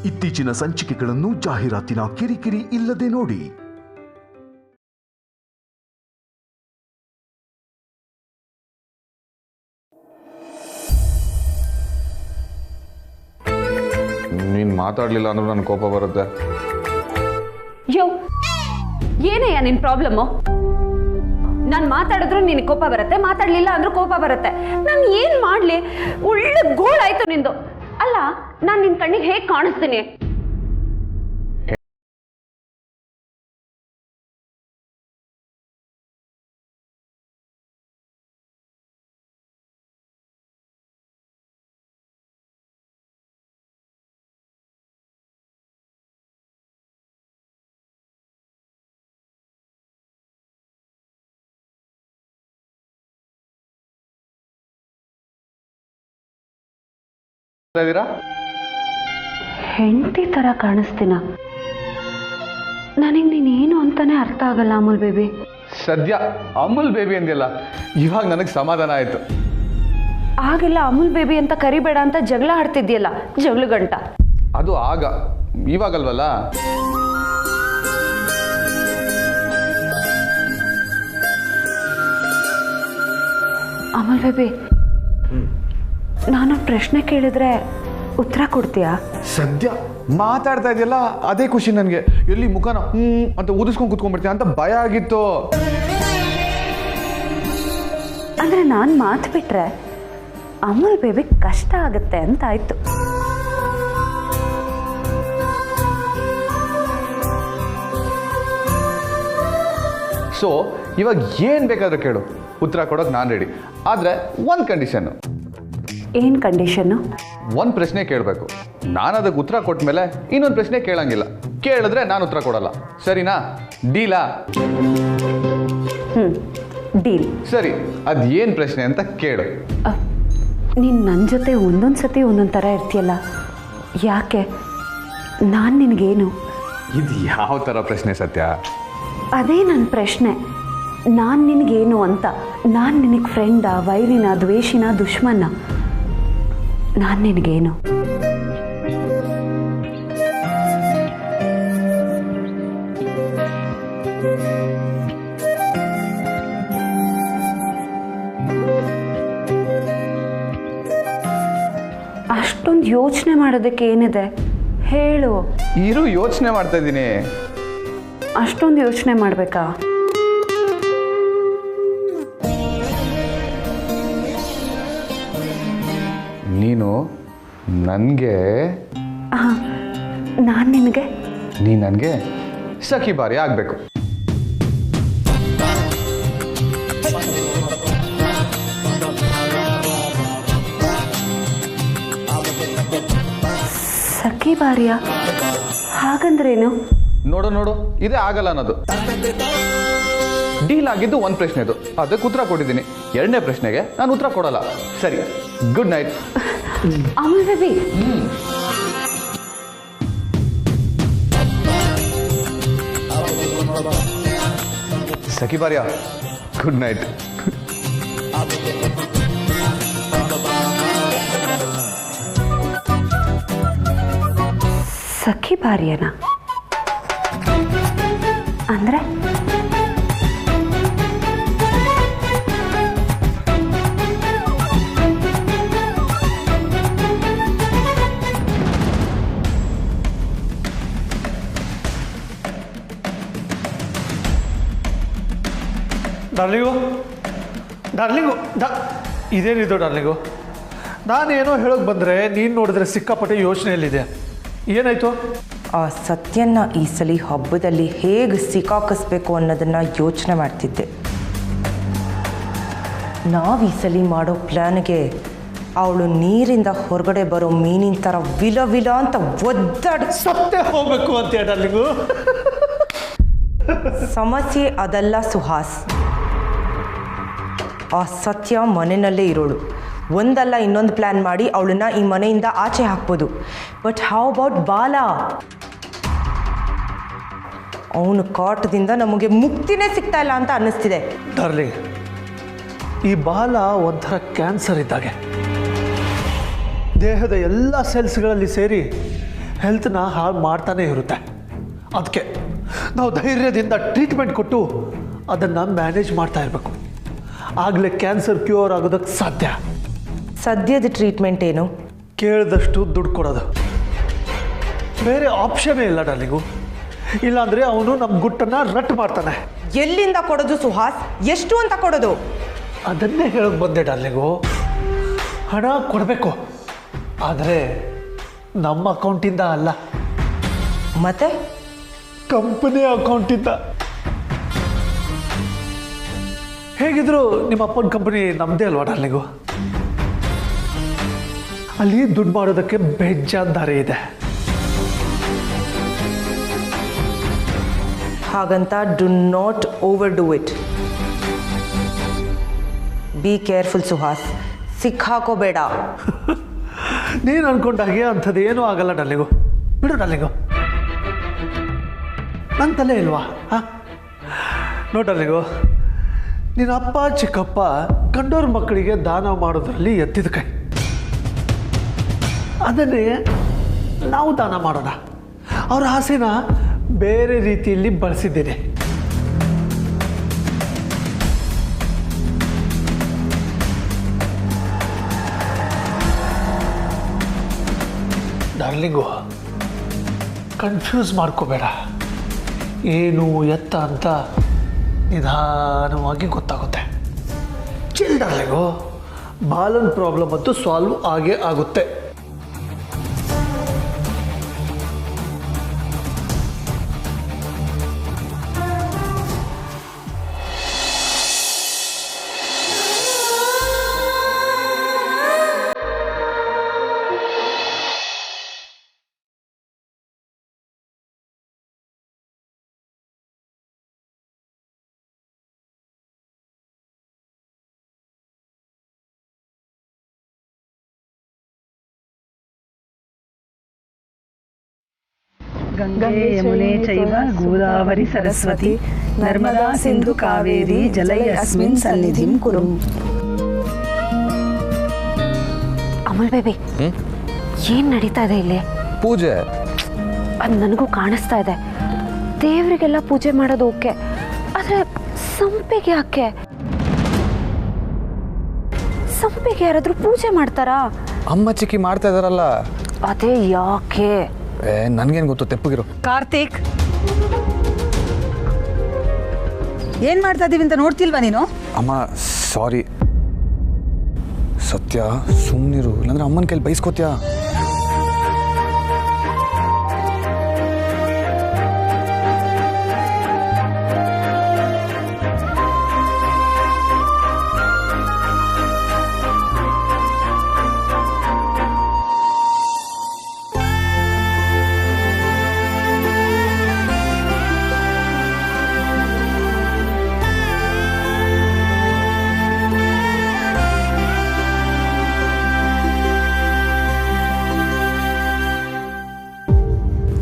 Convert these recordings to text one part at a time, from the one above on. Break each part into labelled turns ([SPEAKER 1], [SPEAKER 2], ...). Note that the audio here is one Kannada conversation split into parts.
[SPEAKER 1] ಇತ್ತೀಚಿನ ಸಂಚಿಕೆಗಳನ್ನು ಜಾಹೀರಾತಿನ ಕಿರಿಕಿರಿ ಇಲ್ಲದೆ ನೋಡಿ.
[SPEAKER 2] ನೀನು ಮಾತಾಡಲಿಲ್ಲ ಅಂದ್ರೆ ನನ್ನ ಕೋಪ ಬರುತ್ತೆ.
[SPEAKER 3] ಯೋ, ಏನಯ್ಯ ನಿನ್ ಪ್ರಾಬ್ಲಮ್ಮು? ನಾನು ಮಾತಾಡಿದ್ರು ನಿನಗೆ ಕೋಪ ಬರುತ್ತೆ, ಮಾತಾಡಲಿಲ್ಲ ಅಂದ್ರೂ ಕೋಪ ಬರುತ್ತೆ. ನಾನು ಏನು ಮಾಡಲಿ? ಒಳ್ಳೆ ಗೋಳಾಯ್ತು ನಿಂದು. ಅಲ್ಲ, ನಾನು ನಿನ್ನ ಕಣ್ಣಿಗೆ ಹೇಗೆ ಕಾಣಿಸ್ತೀನಿ? ಹೆಂಡತಿ ತರ ಕಾಣಿಸ್ತೀನ? ನನಗೆ ನೀನೇನು ಅಂತಾನೆ ಅರ್ಥ ಆಗಲ್ಲ ಅಮೂಲ್ ಬೇಬಿ.
[SPEAKER 2] ಸದ್ಯ ಅಮೂಲ್ ಬೇಬಿ ಅಂದಿಲ್ಲ, ಇವಾಗ ನನಗೆ ಸಮಾಧಾನ ಆಯ್ತು.
[SPEAKER 3] ಆಗೆಲ್ಲ ಅಮೂಲ್ ಬೇಬಿ ಅಂತ ಕರಿಬೇಡ ಅಂತ ಜಗಳ ಆಡ್ತಿದ್ಯಲ್ಲ, ಜಗಳ ಗಂಟ.
[SPEAKER 2] ಅದು ಆಗ, ಇವಾಗಲ್ವಲ್ಲ.
[SPEAKER 3] ಅಮೂಲ್ ಬೇಬಿ, ನಾನು ಪ್ರಶ್ನೆ ಕೇಳಿದ್ರೆ ಉತ್ತರ ಕೊಡ್ತೀಯಾ?
[SPEAKER 2] ಸದ್ಯ ಮಾತಾಡ್ತಾ ಇದೆಯಲ್ಲ, ಅದೇ ಖುಷಿ ನನಗೆ. ಎಲ್ಲಿ ಮುಖನ ಅಂತ ಊದಿಸ್ಕೊಂಡು ಕೂತ್ಕೊಂಡ್ಬಿಡ್ತೀಯ ಅಂತ ಭಯ ಆಗಿತ್ತು.
[SPEAKER 3] ಅಂದ್ರೆ ನಾನು ಮಾತು ಬಿಟ್ರೆ ಅಮೂಲ್ ಬೇಬಿ ಕಷ್ಟ ಆಗುತ್ತೆ ಅಂತ ಆಯ್ತು.
[SPEAKER 2] ಸೊ ಇವಾಗ ಏನು ಬೇಕಾದ್ರೂ ಕೇಳು, ಉತ್ತರ ಕೊಡೋಕೆ ನಾನು ರೆಡಿ. ಆದರೆ ಒಂದು ಕಂಡೀಷನ್ನು.
[SPEAKER 3] ಏನು ಕಂಡೀಷನ್ನು?
[SPEAKER 2] ಒಂದು ಪ್ರಶ್ನೆ ಕೇಳಬೇಕು, ನಾನು ಅದಕ್ಕೆ ಉತ್ತರ ಕೊಟ್ಟ ಮೇಲೆ ಇನ್ನೊಂದು ಪ್ರಶ್ನೆ ಕೇಳಂಗಿಲ್ಲ. ಕೇಳಿದ್ರೆ ನಾನು ಉತ್ತರ ಕೊಡಲ್ಲ, ಸರಿನಾ? ಡೀಲಾ?
[SPEAKER 3] ಡೀಲ್.
[SPEAKER 2] ಸರಿ, ಅದು ಏನು ಪ್ರಶ್ನೆ ಅಂತ ಕೇಳು.
[SPEAKER 3] ನೀನು ನನ್ನ ಜೊತೆ ಒಂದೊಂದು ಸತಿ ಒಂದೊಂದು ಥರ ಇರ್ತೀಯಲ್ಲ, ಯಾಕೆ? ನಾನು ನಿನಗೇನು?
[SPEAKER 2] ಇದು ಯಾವ ಥರ ಪ್ರಶ್ನೆ ಸತ್ಯ?
[SPEAKER 3] ಅದೇ ನನ್ನ ಪ್ರಶ್ನೆ. ನಾನು ನಿನಗೇನು ಅಂತ. ನಾನು ನಿನಗೆ ಫ್ರೆಂಡಾ, ವೈರಿನ, ದ್ವೇಷಿನ, ದುಶ್ಮನ? ನಾನು ನಿನಗೇನು? ಅಷ್ಟೊಂದು ಯೋಚನೆ ಮಾಡೋದಕ್ಕೆ ಏನಿದೆ ಹೇಳು.
[SPEAKER 2] ಇರು, ಯೋಚನೆ ಮಾಡ್ತಾ ಇದ್ದೀನಿ.
[SPEAKER 3] ಅಷ್ಟೊಂದು ಯೋಚನೆ ಮಾಡಬೇಕಾ?
[SPEAKER 2] ನೀನು ನನಗೆ,
[SPEAKER 3] ನಾನು ನಿನಗೆ,
[SPEAKER 2] ನೀ ನನಗೆ ಸಖಿ ಬಾರಿ ಆಗಬೇಕು.
[SPEAKER 3] ಸಖಿ ಬಾರಿಯ? ಹಾಗಂದ್ರೇನು?
[SPEAKER 2] ನೋಡು ನೋಡು, ಇದೇ ಆಗಲ್ಲ ಅನ್ನೋದು. ಡೀಲ್ ಆಗಿದ್ದು ಒಂದು ಪ್ರಶ್ನೆದು, ಅದಕ್ಕೆ ಉತ್ತರ ಕೊಟ್ಟಿದ್ದೀನಿ. ಎರಡನೇ ಪ್ರಶ್ನೆಗೆ ನಾನು ಉತ್ತರ ಕೊಡಲ್ಲ. ಸರಿ, ಗುಡ್ ನೈಟ್.
[SPEAKER 3] ಅಮೂಲ್ ಬೇಬಿ,
[SPEAKER 2] ಸಖಿ ಬಾರಿಯ, ಗುಡ್ ನೈಟ್.
[SPEAKER 3] ಸಖಿ ಬಾರಿಯನ ಅಂದ್ರೆ?
[SPEAKER 4] ಡಾರ್ಲಿಂಗು ಇದೇನಿದು ಡಾರ್ಲಿಂಗು? ನಾನೇನೋ ಹೇಳೋಕೆ ಬಂದರೆ ನೀನು ನೋಡಿದ್ರೆ ಸಿಕ್ಕಾಪಟ್ಟೆ ಯೋಚನೆಯಲ್ಲಿದೆ. ಏನಾಯಿತು?
[SPEAKER 5] ಆ ಸತ್ಯನ ಈ ಸಲ ಹಬ್ಬದಲ್ಲಿ ಹೇಗೆ ಸಿಕ್ಕಾಕಿಸ್ಬೇಕು ಅನ್ನೋದನ್ನು ಯೋಚನೆ ಮಾಡ್ತಿದ್ದೆ. ನಾವು ಈ ಸಲ ಮಾಡೋ ಪ್ಲ್ಯಾನ್ಗೆ ಅವಳು ನೀರಿಂದ ಹೊರಗಡೆ ಬರೋ ಮೀನಿನ ಥರ ವಿಲ ವಿಲ ಅಂತ ಒದ್ದಾಡಿ
[SPEAKER 4] ಸತ್ತೇ ಹೋಗಬೇಕು ಅಂತ ಡಾರ್ಲಿಂಗು.
[SPEAKER 5] ಸಮಸ್ಯೆ ಅದಲ್ಲ ಸುಹಾಸ್. ಆ ಸತ್ಯ ಮನೆಯಲ್ಲೇ ಇರೋಳು. ಒಂದಲ್ಲ ಇನ್ನೊಂದು ಪ್ಲ್ಯಾನ್ ಮಾಡಿ ಅವಳನ್ನ ಈ ಮನೆಯಿಂದ ಆಚೆ ಹಾಕ್ಬೋದು. ಬಟ್ ಹೌ ಅಬೌಟ್ ಬಾಲ? ಅವನ ಕಾಟದಿಂದ ನಮಗೆ ಮುಕ್ತಿನೇ ಸಿಗ್ತಾ ಇಲ್ಲ ಅಂತ ಅನ್ನಿಸ್ತಿದೆ.
[SPEAKER 4] ಡಾರ್ಲಿಂಗ್, ಈ ಬಾಲ ಒಂಥರ ಕ್ಯಾನ್ಸರ್ ಇದ್ದಾಗೆ. ದೇಹದ ಎಲ್ಲ ಸೆಲ್ಸ್ಗಳಲ್ಲಿ ಸೇರಿ ಹೆಲ್ತ್ನ ಹಾಳು ಮಾಡ್ತಾನೆ ಇರುತ್ತೆ. ಅದಕ್ಕೆ ನಾವು ಧೈರ್ಯದಿಂದ ಟ್ರೀಟ್ಮೆಂಟ್ ಕೊಟ್ಟು ಅದನ್ನು ಮ್ಯಾನೇಜ್ ಮಾಡ್ತಾ ಇರಬೇಕು. ಆಗಲೇ ಕ್ಯಾನ್ಸರ್ ಕ್ಯೂರ್ ಆಗೋದಕ್ಕೆ ಸಾಧ್ಯ.
[SPEAKER 5] ಸದ್ಯದ ಟ್ರೀಟ್ಮೆಂಟ್ ಏನು?
[SPEAKER 4] ಕೇಳಿದಷ್ಟು ದುಡ್ಡು ಕೊಡೋದು. ಬೇರೆ ಆಪ್ಷನ್ನೇ ಇಲ್ಲ ಡಾರ್ಲಿಂಗು. ಇಲ್ಲಾಂದರೆ ಅವನು ನಮ್ಮ ಗುಟ್ಟನ್ನು ರಟ್ಟು ಮಾಡ್ತಾನೆ.
[SPEAKER 5] ಎಲ್ಲಿಂದ ಕೊಡೋದು ಸುಹಾಸ್? ಎಷ್ಟು ಅಂತ ಕೊಡೋದು?
[SPEAKER 4] ಅದನ್ನೇ ಹೇಳೋಕೆ ಬಂದೆ ಡಾರ್ಲಿಂಗು. ಹಣ ಕೊಡಬೇಕು, ಆದರೆ ನಮ್ಮ ಅಕೌಂಟಿಂದ ಅಲ್ಲ,
[SPEAKER 5] ಮತ್ತೆ
[SPEAKER 4] ಕಂಪನಿ ಅಕೌಂಟಿಂದ. ಹೇಗಿದ್ರು ನಿಮ್ಮ ಅಪ್ಪನ ಕಂಪನಿ ನಮ್ಮದೇ ಅಲ್ವಾ ಡಾರ್ಲಿಂಗು? ಅಲ್ಲಿ ದುಡ್ಡು ಮಾಡೋದಕ್ಕೆ ಬೇಜಾನ್ ದಾರಿ ಇದೆ.
[SPEAKER 5] ಹಾಗಂತ do not overdo it. Be careful Suhas, ಸಿಕ್ಕಾಕೋಬೇಡ.
[SPEAKER 4] ನೀನು ಅನ್ಕೊಂಡಾಗೆ ಅಂಥದ್ದು ಏನೂ ಆಗಲ್ಲ ಡಾರ್ಲಿಂಗು. ಬಿಡು ಡಾರ್ಲಿಂಗು, ನನ್ನ ತಲೆ ಇಲ್ವಾ? ಹಾಂ, ನೋಡು ಡಾರ್ಲಿಂಗು, ನಿನ್ನ ಅಪ್ಪ ಚಿಕ್ಕಪ್ಪ ಕಂಡೋರ ಮಕ್ಕಳಿಗೆ ದಾನ ಮಾಡೋದ್ರಲ್ಲಿ ಎತ್ತಿದ ಕೈ. ಅದನ್ನೇ ನಾವು ದಾನ ಮಾಡೋಣ. ಅವ್ರ ಆಸೆನ ಬೇರೆ ರೀತಿಯಲ್ಲಿ ಬಳಸಿದ್ದೇನೆ. ಡಾರ್ಲಿಂಗು, ಕನ್ಫ್ಯೂಸ್ ಮಾಡ್ಕೋಬೇಡ. ಏನು ಎತ್ತ ಅಂತ ನಿಧಾನವಾಗಿ ಗೊತ್ತಾಗುತ್ತೆ. ಚಿಲ್ ಡಾರ್ಲಿಂಗು, ಬಾಲನ್ ಪ್ರಾಬ್ಲಮ್ ಅಂತೂ ಸಾಲ್ವ್ ಆಗೇ ಆಗುತ್ತೆ.
[SPEAKER 6] ಗಂಗೆ ಯಮುನೆ ಚೈವ ಗೋದಾವರಿ ಸರಸ್ವತಿ ನರ್ಮದಾ ಸಿಂಧು ಕಾವೇರಿ ಜಲಯಸ್ಮಿನ್ ಸನ್ನಿಧಿಂ ಕುರು.
[SPEAKER 3] ಅಮಲ್ ಬೇಬಿ, ಏನ್ ನಡೀತಾ ಇದೆ ಇಲ್ಲಿ?
[SPEAKER 2] ಪೂಜೆ.
[SPEAKER 3] ಅದು ನನಗೂ ಕಾಣಿಸ್ತಾ ಇದೆ. ದೇವರಿಗೆಲ್ಲ ಪೂಜೆ ಮಾಡೋದು ಓಕೆ, ಆದ್ರೆ ಸಂಪಿಗೆ ಯಾಕೆ? ಸಂಪಿಗೆ ಯಾರಾದ್ರೂ ಪೂಜೆ ಮಾಡ್ತಾರಾ?
[SPEAKER 2] ಅಮ್ಮ ಚಿಕ್ಕಿ ಮಾಡ್ತಾ ಇದಾರಲ್ಲ.
[SPEAKER 3] ಅದೇ ಯಾಕೆ?
[SPEAKER 2] ನನ್ಗೇನು ಗೊತ್ತು, ತೆಪ್ಪಗಿರು.
[SPEAKER 6] ಕಾರ್ತಿಕ್, ಏನ್ ಮಾಡ್ತಾ ಇದೀವಿ ಅಂತ ನೋಡ್ತಿಲ್ವಾ ನೀನು?
[SPEAKER 2] ಅಮ್ಮ ಸಾರಿ. ಸತ್ಯ ಸುಮ್ಮನಿರು, ಇಲ್ಲಾಂದ್ರೆ ಅಮ್ಮನ ಕೈಲಿ ಬೈಸ್ಕೋತ್ಯಾ.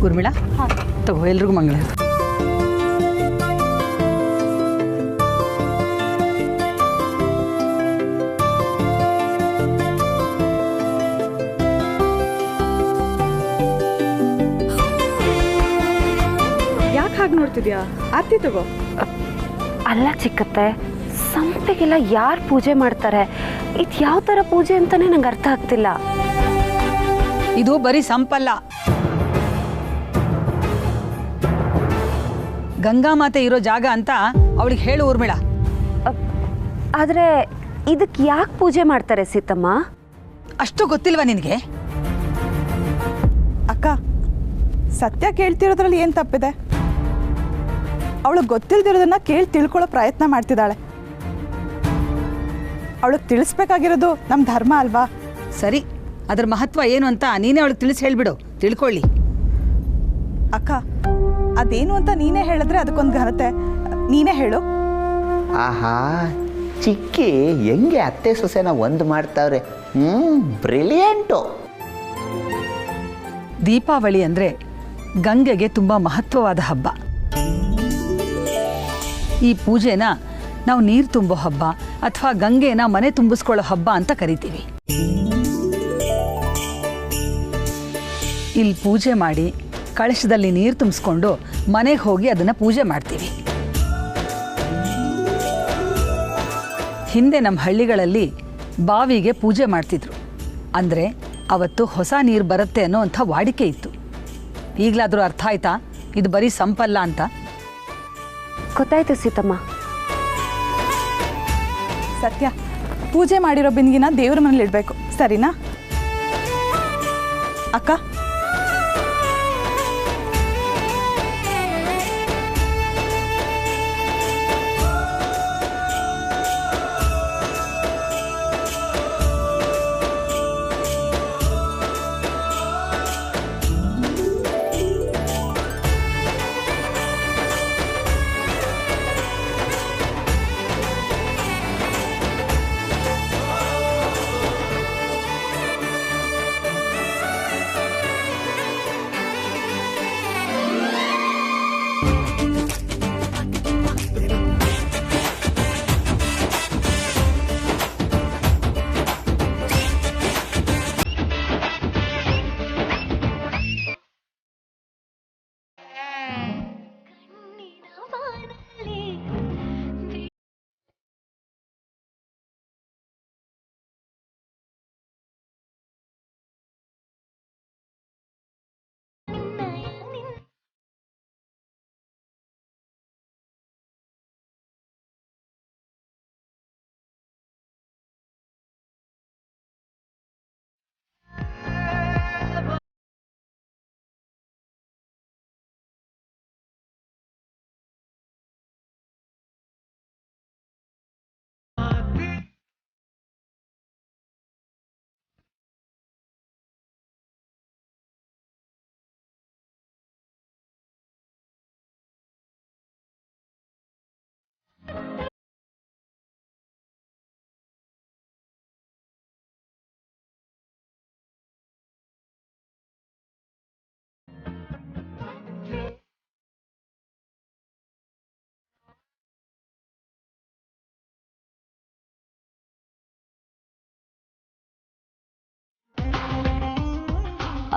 [SPEAKER 6] ಊರ್ಮಿಳಾ, ತಗೋ ಎಲ್ರಿಗೂ ಮಂಗಳ.
[SPEAKER 7] ಯಾಕೆ ಹಾಗೆ ನೋಡ್ತಿದ್ಯಾ? ಆರ್ತಿ ತಗೋ.
[SPEAKER 3] ಅಲ್ಲ ಚಿಕ್ಕತ್ತೆ, ಸಂಪಿಗೆಲ್ಲ ಯಾರು ಪೂಜೆ ಮಾಡ್ತಾರೆ? ಇದು ಯಾವ ಥರ ಪೂಜೆ ಅಂತಾನೆ ನಂಗೆ ಅರ್ಥ ಆಗ್ತಿಲ್ಲ.
[SPEAKER 6] ಇದು ಬರೀ ಸಂಪಲ್ಲ, ಗಂಗಾ ಮಾತೆ ಇರೋ ಜಾಗ ಅಂತ ಅವಳಿಗೆ ಹೇಳು ಊರ್ಮಿಳಾ.
[SPEAKER 3] ಆದರೆ ಇದಕ್ಕೆ ಯಾಕೆ ಪೂಜೆ ಮಾಡ್ತಾರೆ ಸೀತಮ್ಮ?
[SPEAKER 6] ಅಷ್ಟು ಗೊತ್ತಿಲ್ವಾ ನಿನಗೆ?
[SPEAKER 7] ಅಕ್ಕ, ಸತ್ಯ ಕೇಳ್ತಿರೋದ್ರಲ್ಲಿ ಏನು ತಪ್ಪಿದೆ? ಅವಳು ಗೊತ್ತಿಲ್ದಿರೋದನ್ನ ಕೇಳಿ ತಿಳ್ಕೊಳ್ಳೋ ಪ್ರಯತ್ನ ಮಾಡ್ತಿದ್ದಾಳೆ. ಅವಳಿಗೆ ತಿಳಿಸ್ಬೇಕಾಗಿರೋದು ನಮ್ಮ ಧರ್ಮ ಅಲ್ವಾ?
[SPEAKER 6] ಸರಿ, ಅದ್ರ ಮಹತ್ವ ಏನು ಅಂತ ನೀನೇ ಅವಳಿಗೆ ತಿಳಿಸಿ ಹೇಳ್ಬಿಡು, ತಿಳ್ಕೊಳ್ಳಿ.
[SPEAKER 7] ಅಕ್ಕ, ಅದೇನು ಅಂತ ನೀನೇ ಹೇಳಿದ್ರೆ ಅದಕ್ಕೊಂದು ಘನತೆ. ನೀನೇ ಹೇಳು.
[SPEAKER 8] ಆಹಾ, ಚಿಕ್ಕಿ ಹೆಂಗೆ ಅತ್ತೆ ಸೊಸೆನ ಒಂದು ಮಾಡ್ತಾವ್ರೆ. ಬ್ರಿಲಿಯಂಟು.
[SPEAKER 6] ದೀಪಾವಳಿ ಅಂದರೆ ಗಂಗೆಗೆ ತುಂಬ ಮಹತ್ವವಾದ ಹಬ್ಬ. ಈ ಪೂಜೆನ ನಾವು ನೀರು ತುಂಬೋ ಹಬ್ಬ ಅಥವಾ ಗಂಗೆನ ಮನೆ ತುಂಬಿಸ್ಕೊಳ್ಳೋ ಹಬ್ಬ ಅಂತ ಕರಿತೀವಿ. ಇಲ್ಲಿ ಪೂಜೆ ಮಾಡಿ ಕಳಶದಲ್ಲಿ ನೀರು ತುಂಬಿಸ್ಕೊಂಡು ಮನೆಗೆ ಹೋಗಿ ಅದನ್ನು ಪೂಜೆ ಮಾಡ್ತೀವಿ. ಹಿಂದೆ ನಮ್ಮ ಹಳ್ಳಿಗಳಲ್ಲಿ ಬಾವಿಗೆ ಪೂಜೆ ಮಾಡ್ತಿದ್ರು. ಅಂದರೆ ಅವತ್ತು ಹೊಸ ನೀರು ಬರುತ್ತೆ ಅನ್ನೋ ಅಂಥ ವಾಡಿಕೆ ಇತ್ತು. ಈಗಲಾದರೂ ಅರ್ಥ ಆಯ್ತಾ ಇದು ಬರೀ ಸಂಪಲ್ಲ ಅಂತ?
[SPEAKER 3] ಗೊತ್ತಾಯ್ತು ಸೀತಮ್ಮ.
[SPEAKER 7] ಸತ್ಯ, ಪೂಜೆ ಮಾಡಿರೋ ಬಿಂದಿಗೆನ ದೇವ್ರ ಮನೇಲಿ ಇಡಬೇಕು, ಸರಿನಾ? ಅಕ್ಕ,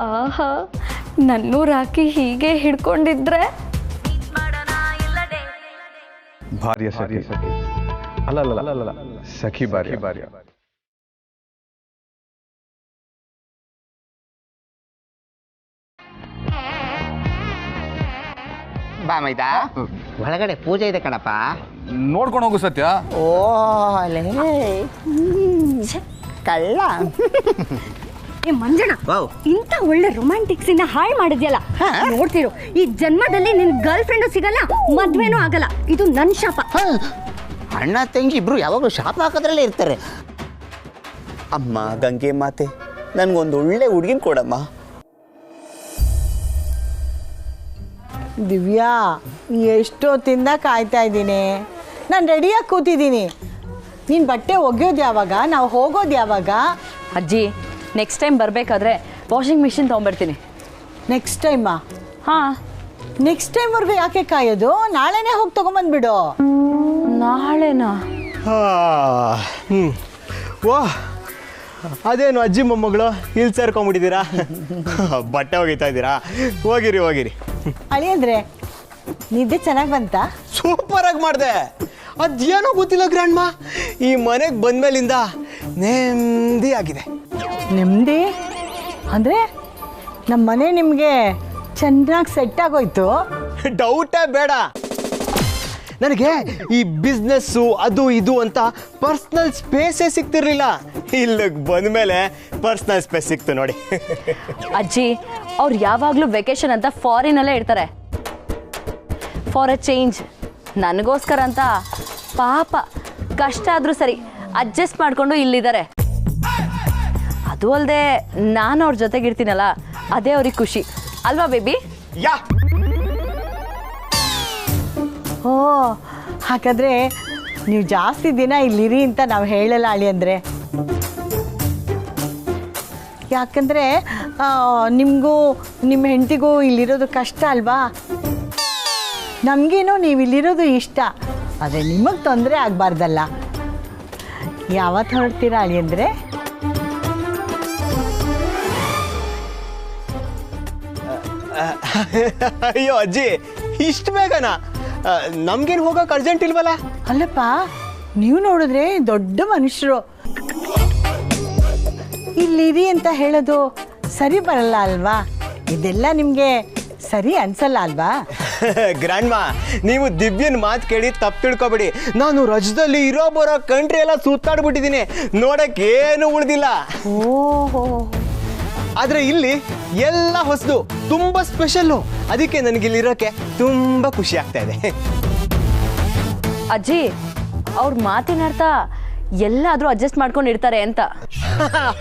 [SPEAKER 9] ಆಹಾ, ನನ್ನೂರು ಹಾಕಿ ಹೀಗೆ ಹಿಡ್ಕೊಂಡಿದ್ರೆ
[SPEAKER 2] ಭಾರ್ಯ ಸಖಿ ಅಲ್ಲ ಸಖಿ ಭಾರ್ಯ.
[SPEAKER 8] ಬಾ ಮೈದಾ, ಒಳಗಡೆ ಪೂಜೆ ಇದೆ ಕಣಪ್ಪ.
[SPEAKER 2] ನೋಡ್ಕೊಂಡು ಹೋಗು ಸತ್ಯ.
[SPEAKER 8] ಓ ಕಳ್ಳ.
[SPEAKER 9] ಏ ಮಂಜಣ್ಣ, ಇಂಥ ಒಳ್ಳೆ ರೊಮ್ಯಾಂಟಿಕ್ಸ್ ಹಾಳು ಮಾಡಿದ್ಯಲ್ಲ. ನೋಡ್ತಿರು, ಈ ಜನ್ಮದಲ್ಲಿ ನಿನ್ ಗರ್ಲ್ ಫ್ರೆಂಡು ಸಿಗಲ್ಲ, ಮದ್ವೆನೂ ಆಗಲ್ಲ. ಇದು ನನ್ ಶಾಪ.
[SPEAKER 8] ಅಣ್ಣ ತಂಗಿ ಇಬ್ರು ಯಾವಾಗಲೂ ಶಾಪ ಹಾಕೋದ್ರಲ್ಲೇ ಇರ್ತಾರೆ. ಅಮ್ಮ ಗಂಗೆ ಮಾತೆ, ನನ್ಗೊಂದು ಒಳ್ಳೆ ಹುಡುಗಿನ ಕೊಡಮ್ಮ.
[SPEAKER 10] ದಿವ್ಯಾ, ಎಷ್ಟೊತ್ತಿಂದ ಕಾಯ್ತಾ ಇದ್ದೀನಿ. ನಾನು ರೆಡಿಯಾಗಿ ಕೂತಿದ್ದೀನಿ. ನೀನು ಬಟ್ಟೆ ಒಗೆಯೋದು ಯಾವಾಗ, ನಾವು ಹೋಗೋದು ಯಾವಾಗ?
[SPEAKER 9] ಅಜ್ಜಿ, ನೆಕ್ಸ್ಟ್ ಟೈಮ್ ಬರಬೇಕಾದ್ರೆ ವಾಷಿಂಗ್ ಮಿಷಿನ್ ತೊಗೊಂಬರ್ತೀನಿ.
[SPEAKER 10] ನೆಕ್ಸ್ಟ್ ಟೈಮಾ?
[SPEAKER 9] ಹಾಂ.
[SPEAKER 10] ನೆಕ್ಸ್ಟ್ ಟೈಮ್ವರೆಗೂ ಯಾಕೆ ಕಾಯೋದು? ನಾಳೆನೇ ಹೋಗಿ ತೊಗೊಂಬಂದ್ಬಿಡು.
[SPEAKER 9] ನಾಳೆನಾ?
[SPEAKER 11] ವಾ, ಅದೇನು ಅಜ್ಜಿ ಮೊಮ್ಮಗಳು ಇಲ್ಲಿ ಸೇರ್ಕೊಂಡ್ಬಿಟ್ಟಿದ್ದೀರಾ? ಬಟ್ಟೆ ಒಗಿತಾ ಇದ್ದೀರಾ? ಹೋಗಿರಿ.
[SPEAKER 10] ಅಳಿಯಂದ್ರೆ ನಿದ್ದೆ ಚೆನ್ನಾಗಿ ಬಂತಾ?
[SPEAKER 11] ಸೂಪರಾಗಿ ಮಾಡಿದೆ. ಅದೇನೋ ಗೊತ್ತಿಲ್ಲ ಗ್ರ್ಯಾಂಡ್ಮ, ಈ ಮನೆಗೆ ಬಂದ್ಮೇಲಿಂದ ನೆಮ್ಮದಿ ಆಗಿದೆ.
[SPEAKER 10] ನೆಮ್ಮದಿ ಅಂದರೆ ನಮ್ಮ ಮನೆ ನಿಮಗೆ ಚೆನ್ನಾಗಿ ಸೆಟ್ ಆಗೋಯ್ತು?
[SPEAKER 11] ಡೌಟೇ ಬೇಡ. ನನಗೆ ಈ ಬಿಸ್ನೆಸ್ಸು ಅದು ಇದು ಅಂತ ಪರ್ಸ್ನಲ್ ಸ್ಪೇಸೇ ಸಿಗ್ತಿರ್ಲಿಲ್ಲ. ಇಲ್ಲಿಗೆ ಬಂದಮೇಲೆ ಪರ್ಸ್ನಲ್ ಸ್ಪೇಸ್ ಸಿಕ್ತು ನೋಡಿ.
[SPEAKER 9] ಅಜ್ಜಿ, ಅವ್ರು ಯಾವಾಗಲೂ ವೆಕೇಶನ್ ಅಂತ ಫಾರಿನಲ್ಲೇ ಇರ್ತಾರೆ, ಫಾರ್ ಅ ಚೇಂಜ್. ನನಗೋಸ್ಕರ ಅಂತ ಪಾಪ ಕಷ್ಟ ಆದರೂ ಸರಿ ಅಡ್ಜಸ್ಟ್ ಮಾಡಿಕೊಂಡು ಇಲ್ಲಿದ್ದಾರೆ. ಅದು ಅಲ್ಲದೆ ನಾನು ಅವ್ರ ಜೊತೆಗಿರ್ತೀನಲ್ಲ, ಅದೇ ಅವ್ರಿಗೆ ಖುಷಿ ಅಲ್ವಾ ಬೇಬಿ?
[SPEAKER 11] ಯಾ.
[SPEAKER 10] ಓ, ಹಾಗಾದರೆ ನೀವು ಜಾಸ್ತಿ ದಿನ ಇಲ್ಲಿರಿ ಅಂತ ನಾವು ಹೇಳಲ್ಲ ಅಳಿಯಂದ್ರೆ. ಯಾಕಂದರೆ ನಿಮಗೂ ನಿಮ್ಮ ಹೆಂಡತಿಗೂ ಇಲ್ಲಿರೋದು ಕಷ್ಟ ಅಲ್ವಾ? ನಮಗೇನೋ ನೀವು ಇಲ್ಲಿರೋದು ಇಷ್ಟ, ಆದರೆ ನಿಮಗೆ ತೊಂದರೆ ಆಗಬಾರ್ದಲ್ಲ. ಯಾವತ್ತು ಹೊರಡ್ತೀರಾ ಅಳಿಯಂದ್ರೆ?
[SPEAKER 11] ಅಯ್ಯೋ ಅಜ್ಜಿ, ಇಷ್ಟು ಬೇಗನಾ? ನಮ್ಗೇನು ಹೋಗಕ್ಕೆ ಅರ್ಜೆಂಟ್ ಇಲ್ವಲ್ಲ?
[SPEAKER 10] ಅಲ್ಲಪ್ಪ, ನೀವು ನೋಡಿದ್ರೆ ದೊಡ್ಡ ಮನುಷ್ಯರು, ಇಲ್ಲಿರಿ ಅಂತ ಹೇಳೋದು ಸರಿ ಬರಲ್ಲ ಅಲ್ವಾ? ಇದೆಲ್ಲ ನಿಮಗೆ ಸರಿ ಅನ್ಸಲ್ಲ ಅಲ್ವಾ?
[SPEAKER 11] ಗ್ರ್ಯಾಂಡ್ ಮಾ, ನೀವು ದಿವ್ಯನ್ ಮಾತು ಕೇಳಿ ತಪ್ಪು ತಿಳ್ಕೊಬೇಡಿ. ನಾನು ರಜದಲ್ಲಿ ಇರೋ ಬರೋ ಕಂಟ್ರಿ ಎಲ್ಲ ಸುತ್ತಾಡ್ಬಿಟ್ಟಿದ್ದೀನಿ, ನೋಡಕ್ಕೆ ಏನು ಉಳಿದಿಲ್ಲ.
[SPEAKER 10] ಓಹೋ,
[SPEAKER 11] ಆದ್ರೆ ಇಲ್ಲಿ ಎಲ್ಲ ಹೊಸದು, ತುಂಬಾ ಸ್ಪೆಷಲ್ಲು. ಅದಕ್ಕೆ ನನಗೆ ಇಲ್ಲಿರೋಕೆ ತುಂಬಾ ಖುಷಿ ಆಗ್ತಾ ಇದೆ.
[SPEAKER 9] ಅಜ್ಜಿ, ಅವ್ರ ಮಾತಿನ ಅರ್ಥ ಎಲ್ಲಾದ್ರೂ ಅಡ್ಜಸ್ಟ್ ಮಾಡ್ಕೊಂಡು ಇರ್ತಾರೆ ಅಂತ.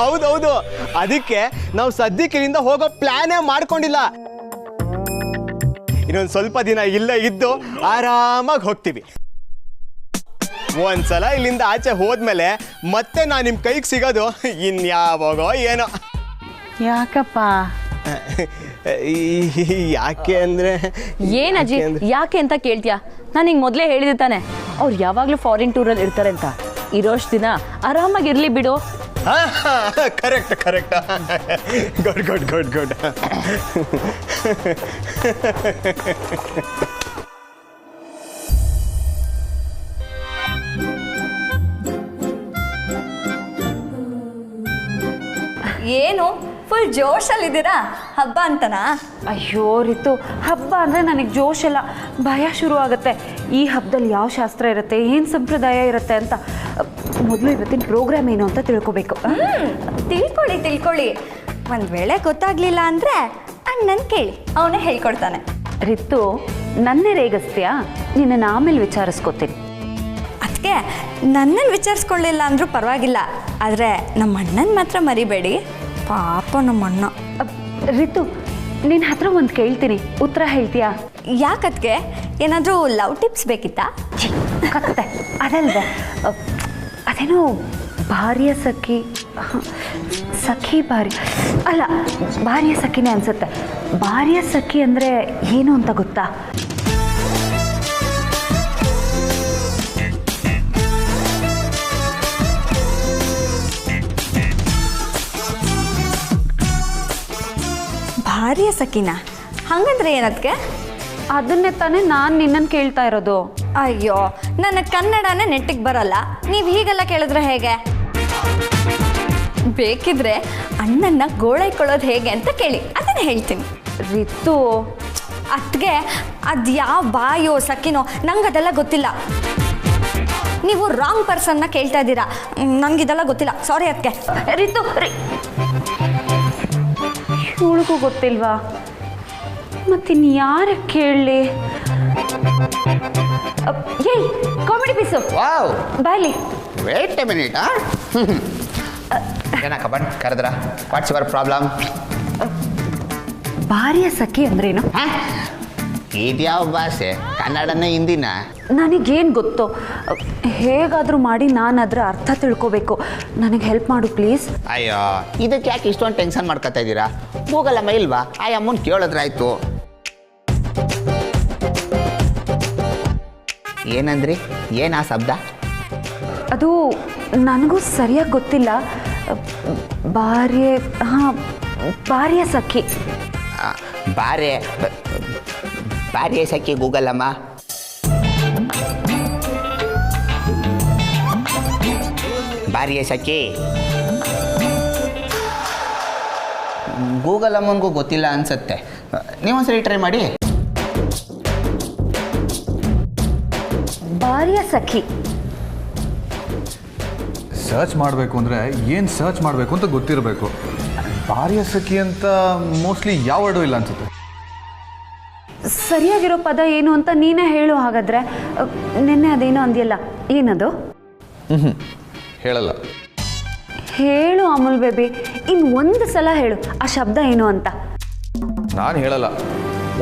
[SPEAKER 11] ಹೌದೌದು, ಅದಕ್ಕೆ ನಾವು ಸದ್ಯಕ್ಕೆ ಇಲ್ಲಿಂದ ಹೋಗೋ ಪ್ಲಾನೇ ಮಾಡ್ಕೊಂಡಿಲ್ಲ. ಇನ್ನೊಂದು ಸ್ವಲ್ಪ ದಿನ ಇಲ್ಲೇ ಇದ್ದು ಆರಾಮಾಗಿ ಹೋಗ್ತೀವಿ. ಒಂದ್ಸಲ ಇಲ್ಲಿಂದ ಆಚೆ ಹೋದ್ಮೇಲೆ ಮತ್ತೆ ನಾನು ನಿಮ್ಮ ಕೈಗೆ ಸಿಗೋದು ಇನ್ಯಾವಾಗೋ ಏನೋ.
[SPEAKER 10] ಯಾಕಪ್ಪ?
[SPEAKER 11] ಯಾಕೆ ಅಂದ್ರೆ
[SPEAKER 9] ಏನಜ್ಜಿ ಯಾಕೆ ಅಂತ ಕೇಳ್ತೀಯಾ? ನಾನು ಹಿಂಗೆ ಮೊದಲೇ ಹೇಳಿದೆ ತಾನೆ, ಅವ್ರು ಯಾವಾಗಲೂ ಫಾರಿನ್ ಟೂರಲ್ಲಿ ಇರ್ತಾರೆ ಅಂತ. ಇರೋಷ್ಟು ದಿನ ಆರಾಮಾಗಿರ್ಲಿ ಬಿಡು.
[SPEAKER 11] Correct correct, good good good good.
[SPEAKER 9] ಏನು ಫುಲ್ ಜೋಶಲ್ಲಿದ್ದೀರಾ ಹಬ್ಬ ಅಂತನಾ?
[SPEAKER 3] ಅಯ್ಯೋ ರಿತು, ಹಬ್ಬ ಅಂದರೆ ನನಗೆ ಜೋಶಲ್ಲ, ಭಯ ಶುರು ಆಗುತ್ತೆ. ಈ ಹಬ್ಬದಲ್ಲಿ ಯಾವ ಶಾಸ್ತ್ರ ಇರುತ್ತೆ, ಏನು ಸಂಪ್ರದಾಯ ಇರುತ್ತೆ ಅಂತ. ಮೊದಲು ಇವತ್ತಿನ ಪ್ರೋಗ್ರಾಮ್ ಏನು ಅಂತ ತಿಳ್ಕೊಬೇಕು.
[SPEAKER 9] ತಿಳ್ಕೊಳ್ಳಿ. ಒಂದು ವೇಳೆ ಗೊತ್ತಾಗ್ಲಿಲ್ಲ ಅಂದರೆ ಅಣ್ಣನ ಕೇಳಿ, ಅವನೇ ಹೇಳ್ಕೊಡ್ತಾನೆ.
[SPEAKER 3] ರಿತು, ನನ್ನೇ ರೇಗಿಸ್ತೀಯಾ? ನಿನ್ನನ್ನು ಆಮೇಲೆ ವಿಚಾರಿಸ್ಕೊತೀನಿ.
[SPEAKER 9] ಅದಕ್ಕೆ ನನ್ನನ್ನು ವಿಚಾರಿಸ್ಕೊಳ್ಳಿಲ್ಲ ಅಂದರೂ ಪರವಾಗಿಲ್ಲ, ಆದರೆ ನಮ್ಮ ಅಣ್ಣನ ಮಾತ್ರ ಮರಿಬೇಡಿ. ಪಾಪ ನಮ್ಮ ಅಣ್ಣ.
[SPEAKER 3] ರಿತು, ನಿನ್ನ ಹತ್ರ ಒಂದು ಕೇಳ್ತೀನಿ, ಉತ್ತರ ಹೇಳ್ತೀಯಾ?
[SPEAKER 9] ಯಾಕದ್ಕೆ? ಏನಾದರೂ ಲವ್ ಟಿಪ್ಸ್ ಬೇಕಿತ್ತಾ?
[SPEAKER 3] ಕತ್ತೆ ಅದಲ್ದೆ, ಅದೇನೋ ಭಾರ್ಯ ಸಖಿ, ಸಖಿ ಭಾರ್ಯ ಅಲ್ಲ, ಭಾರ್ಯ ಸಖಿನೇ ಅನ್ಸುತ್ತೆ. ಭಾರ್ಯ ಸಖಿ ಅಂದರೆ ಏನು ಅಂತ ಗೊತ್ತಾ?
[SPEAKER 9] ಭಾರ್ಯ ಸಖಿನ ಹಂಗಂದ್ರೆ ಏನದಕ್ಕೆ?
[SPEAKER 3] ಅದನ್ನೇ ತಾನೇ ನಾನು ನಿನ್ನನ್ನು ಕೇಳ್ತಾ ಇರೋದು.
[SPEAKER 9] ಅಯ್ಯೋ, ನನ್ನ ಕನ್ನಡನೇ ನೆಟ್ಟಿಗೆ ಬರಲ್ಲ, ನೀವು ಹೀಗೆಲ್ಲ ಕೇಳಿದ್ರೆ ಹೇಗೆ? ಬೇಕಿದ್ರೆ ಅಣ್ಣನ್ನ ಗೋಳೈಕೊಳ್ಳೋದು ಹೇಗೆ ಅಂತ ಕೇಳಿ, ಅದನ್ನ ಹೇಳ್ತೀನಿ.
[SPEAKER 3] ರಿತು,
[SPEAKER 9] ಅದಕ್ಕೆ ಅದು ಯಾವ ಬಾಯೋ ಸಖಿನೋ ನಂಗೆ ಅದೆಲ್ಲ ಗೊತ್ತಿಲ್ಲ. ನೀವು ರಾಂಗ್ ಪರ್ಸನ್ನ ಕೇಳ್ತಾ ಇದ್ದೀರಾ, ನನಗಿದೆಲ್ಲ ಗೊತ್ತಿಲ್ಲ, ಸಾರಿ. ಅದಕ್ಕೆ
[SPEAKER 3] ರಿತು, ಇವಳಿಗೂ ಗೊತ್ತಿಲ್ವಾ? ಮತ್ತಿನ್ ಯಾರು ಕೇಳಲಿ? ಏಯ್, ಕಾಮಿಡಿ ಪೀಸು ಬಾಯ್ಲಿ.
[SPEAKER 8] Wait a minute. ಏನಕ್ಕ ಬಂದು ಕರೆದ್ರ? What's your problem?
[SPEAKER 3] ಭಾರ್ಯ ಸಖಿ ಅಂದ್ರೇನು?
[SPEAKER 8] ಇದ್ಯಾವ ಭಾಷೆ? ಕನ್ನಡನೇ ಹಿಂದಿನ?
[SPEAKER 3] ನನಗೇನು ಗೊತ್ತು, ಹೇಗಾದರೂ ಮಾಡಿ ನಾನು ಅದರ ಅರ್ಥ ತಿಳ್ಕೋಬೇಕು. ನನಗೆ ಹೆಲ್ಪ್ ಮಾಡು ಪ್ಲೀಸ್.
[SPEAKER 8] ಅಯ್ಯೋ, ಇದಕ್ಕೆ ಯಾಕೆ ಇಷ್ಟೊಂದು ಟೆನ್ಷನ್ ಮಾಡ್ಕೊತಾ ಇದ್ದೀರಾ? ಗೂಗಲಮ್ಮ ಇಲ್ವಾ? ಆ ಅಮ್ಮನ ಕೇಳಿದ್ರಾಯ್ತು. ಏನಂದ್ರಿ? ಏನು ಆ ಶಬ್ದ?
[SPEAKER 3] ಅದು ನನಗೂ ಸರಿಯಾಗಿ ಗೊತ್ತಿಲ್ಲ. ಭಾರ್ಯ ಸಖಿ.
[SPEAKER 8] ಭಾರ್ಯ ಸಖಿ ಗೂಗಲಮ್ಮ. ಭಾರ್ಯ ಸಖಿ ಗೂಗಲ್ ಅಮ್ಮನಿಗೂ ಗೊತ್ತಿಲ್ಲ ಅನ್ಸುತ್ತೆ. ನೀವೊಂದ್ಸರಿ ಟ್ರೈ ಮಾಡಿ.
[SPEAKER 3] ಭಾರ್ಯ ಸಖಿ
[SPEAKER 2] ಸರ್ಚ್ ಮಾಡಬೇಕು ಅಂದರೆ ಏನು ಸರ್ಚ್ ಮಾಡಬೇಕು ಅಂತ ಗೊತ್ತಿರಬೇಕು. ಭಾರ್ಯ ಸಖಿ ಅಂತ ಮೋಸ್ಟ್ಲಿ ಯಾವ ವರ್ಡು ಇಲ್ಲ ಅನ್ಸುತ್ತೆ.
[SPEAKER 3] ಸರಿಯಾಗಿರೋ ಪದ ಏನು ಅಂತ ನೀನೇ ಹೇಳು. ಹಾಗಾದರೆ ನಿನ್ನೆ ಅದೇನೋ ಅಂದಿಯಲ್ಲ, ಏನದು?
[SPEAKER 2] ಹೇಳಲ್ಲ.
[SPEAKER 3] ಹೇಳು ಅಮೂಲ್ ಬೇಬಿ, ಇನ್ನು ಒಂದು ಸಲ ಹೇಳು ಆ ಶಬ್ದ ಏನು ಅಂತ.
[SPEAKER 2] ನಾನು ಹೇಳಲ್ಲ,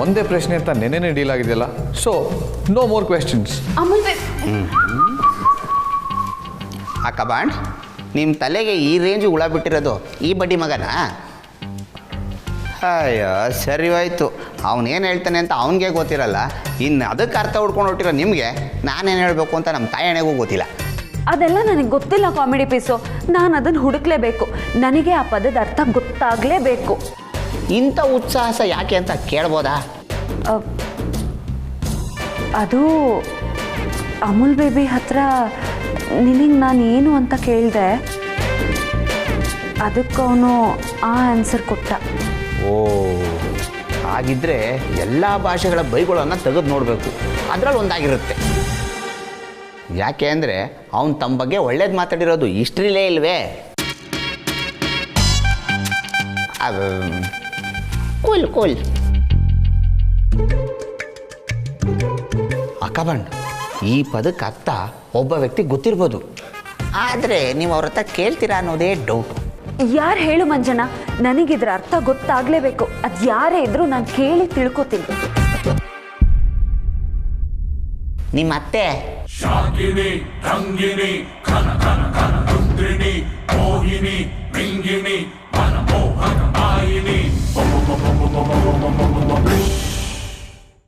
[SPEAKER 2] ಒಂದೇ ಪ್ರಶ್ನೆ ಅಂತ ನೆನ್ನೆನೇ ಡೀಲ್ ಆಗಿದೆಯಲ್ಲ, so no more questions.
[SPEAKER 3] Amul baby,
[SPEAKER 8] ಅಕ್ಕ ಬಾಂಡ್, ನಿಮ್ಮ ತಲೆಗೆ ಈ ರೇಂಜ್ ಹುಳ ಬಿಟ್ಟಿರೋದು ಈ ಬಡ್ಡಿ ಮಗನಾ? ಅಯ್ಯೋ, ಸರಿ ಹೋಯ್ತು. ಅವನೇನು ಹೇಳ್ತಾನೆ ಅಂತ ಅವನಿಗೆ ಗೊತ್ತಿರಲ್ಲ, ಇನ್ನು ಅದಕ್ಕೆ ಅರ್ಥ ಹುಡ್ಕೊಂಡು ಹೊಟ್ಟಿರೋ ನಿಮಗೆ ನಾನೇನು ಹೇಳಬೇಕು ಅಂತ ನಮ್ಮ ತಾಯಣೆಗೂ ಗೊತ್ತಿಲ್ಲ.
[SPEAKER 3] ಅದೆಲ್ಲ ನನಗೆ ಗೊತ್ತಿಲ್ಲ ಕಾಮಿಡಿ ಪೀಸು. ನಾನು ಅದನ್ನು ಹುಡುಕ್ಲೇಬೇಕು. ನನಗೆ ಆ ಪದದ ಅರ್ಥ ಗೊತ್ತಾಗಲೇಬೇಕು.
[SPEAKER 8] ಇಂಥ ಉತ್ಸಾಹ ಯಾಕೆ ಅಂತ ಕೇಳ್ಬೋದಾ?
[SPEAKER 3] ಅದು ಅಮೂಲ್ ಬೇಬಿ ಹತ್ರ ನಿನಗೆ ನಾನು ಏನು ಅಂತ ಕೇಳಿದೆ, ಅದಕ್ಕೆ ಅವನು ಆ ಆನ್ಸರ್ ಕೊಟ್ಟ.
[SPEAKER 8] ಓ, ಹಾಗಿದ್ರೆ ಎಲ್ಲ ಭಾಷೆಗಳ ಬೈಗಳನ್ನು ತೆಗೆದು ನೋಡಬೇಕು, ಅದರಲ್ಲಿ ಒಂದಾಗಿರುತ್ತೆ. ಯಾಕೆ ಅಂದರೆ ಅವನು ತಮ್ಮ ಬಗ್ಗೆ ಒಳ್ಳೇದು ಮಾತಾಡಿರೋದು ಹಿಸ್ಟ್ರಿಲೇ ಇಲ್ವೇ? ಕೂಲ್ ಕೂಲ್ ಅಕ್ಕಬಂಡ್, ಈ ಪದಕ್ಕೆ ಅರ್ಥ ಒಬ್ಬ ವ್ಯಕ್ತಿ ಗೊತ್ತಿರ್ಬೋದು, ಆದರೆ ನೀವು ಅವ್ರ ಹತ್ರ ಕೇಳ್ತೀರಾ ಅನ್ನೋದೇ ಡೌಟು.
[SPEAKER 3] ಯಾರು ಹೇಳು ಮಂಜಣ್ಣ, ನನಗಿದ್ರ ಅರ್ಥ ಗೊತ್ತಾಗಲೇಬೇಕು. ಅದು ಯಾರೇ ಇದ್ರೂ ನಾನು ಕೇಳಿ ತಿಳ್ಕೊತೀನಿ.
[SPEAKER 8] ನಿಮ್ಮ ಅತ್ತೆ.
[SPEAKER 12] ಶಾಕಿನಿ ರಂಗಿನಿ ಖನ ಖನ ಖನ ರುದ್ರಿಣಿ ಮೋಹಿನಿ ಮಿಂಗಿನಿ ಮನಮೋಹಕ ಮಾಯಿನಿ